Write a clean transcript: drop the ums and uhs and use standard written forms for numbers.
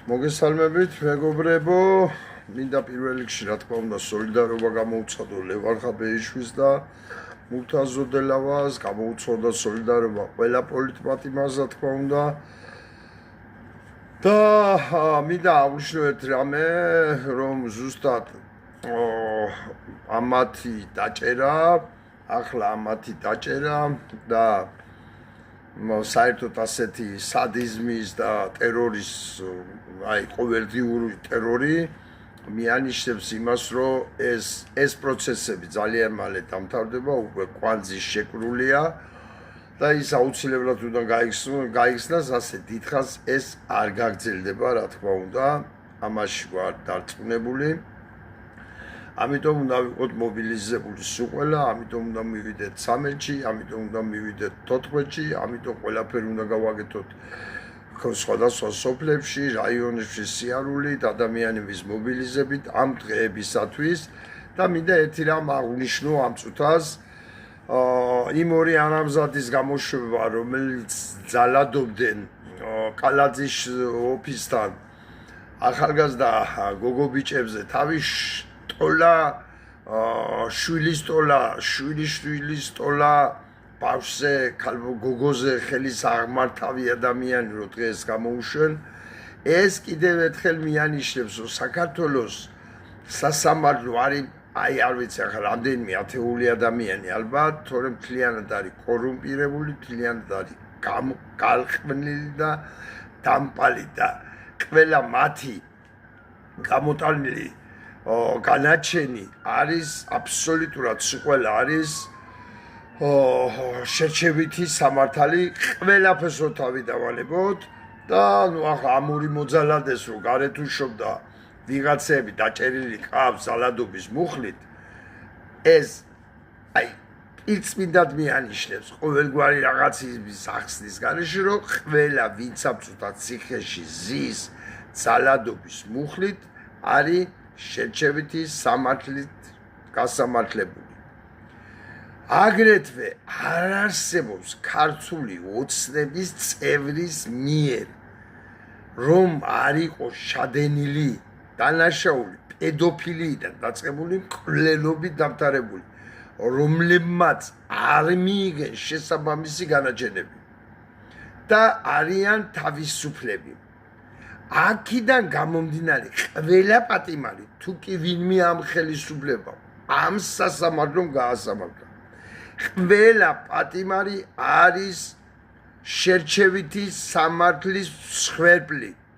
მოგესალმებით, მეგობრებო. მინდა პირველ რიგში, რა თქმა უნდა, სოლიდარობა გამოუცხადო ლევან ხაბეიშვილს და მურთაზ ოდელავას, გამოუცხადა სოლიდარობა ყველა პოლიტპატიმას, რა თქმა უნდა. და მინდა აღვნიშნო ერთ რამე, რომ ზუსტად ამათი დაჭერა, ახლა ამათი დაჭერა და საერთოდ ასეთი სადიზმის და ტერორის, აი ყოველდღიური ტერორი მიანიშნებს იმას, რომ ეს პროცესები ძალიან მალე დამთავრდება, უკვე კვანძის შეკრულია და ის აუცილებლად უნდა გაიხსნას, ასე დიდხანს ეს არ გაგრძელდება, რა თქმა უნდა, ამაში ვარ დარწმუნებული. ამიტომ უნდა ვიყოთ მობილიზებული სულ ყველა, ამიტომ უნდა მივიდეთ 13-ში, ამიტომ უნდა მივიდეთ 14-ში, ამიტომ ყველაფერი უნდა გავაკეთოთ სხვადასხვა სოფლებში, რაიონებში სიარულით, ადამიანების მობილიზებით ამ დღეებისათვის და მინდა ერთი რამ აღვნიშნო ამ წუთას, იმ ორი ანამზადის გამოშვება, რომელიც ძალადობდნენ კალაძის ოფისთან ახალგაზრდა გოგობიჭებზე თავის ტოლა, შვილის ტოლა, ბავშვზე, გოგოზე ხელის აღმართავი ადამიანი რო დღეს გამოუშვენ, ეს კიდევ ერთხელ მიანიშნებს, რომ საქართველოს სასამართლო არის, აი არ ვიცი ახლა რამდენიმე ათეული ადამიანი ალბათ, თორემ მთლიანად არის კორუმპირებული, მთლიანად არის გალყვნილი და დამპალი და ყველა მათი გამოტანილი განაჩენი არის აბსოლუტურად ყველა არის შერჩევითი სამართალი, ყველაფერს რო თავი დავალებოთ და ნუ ახლა ამური მოძალადეს რო გარეთ უშობდა ვიღაცები დაჭერილი ყავს ძალადობის მუხლით, ეს აი პირწმინდად მიანიშნებს ყოველგვარი რაღაცის ახსნის გარეშე, რომ ყველა ვინც აბსოლუტურად ციხეში ზის ძალადობის მუხლით არის შერჩევითი სამართლით გასამართლებული. აგრეთვე არ არსებობს ქართული ოცნების წევრის მიერ, რომ არ იყოს შადენილი, დანაშაული, პედოფილიიდან დაწყებული მკვლელობით დამთავრებული, რომლებმაც არ მიიღეს შესაბამისი განაჩენები და არიან თავისუფლები. აქედან გამომდინარე ყველა პატიმარი, თუ კი ვინმე ამ ხელისუფლებამ, ამ სასამართლომ გაასამართლა. ყველა პატიმარი არის შერჩევითი სამართლის მსხვერპლი.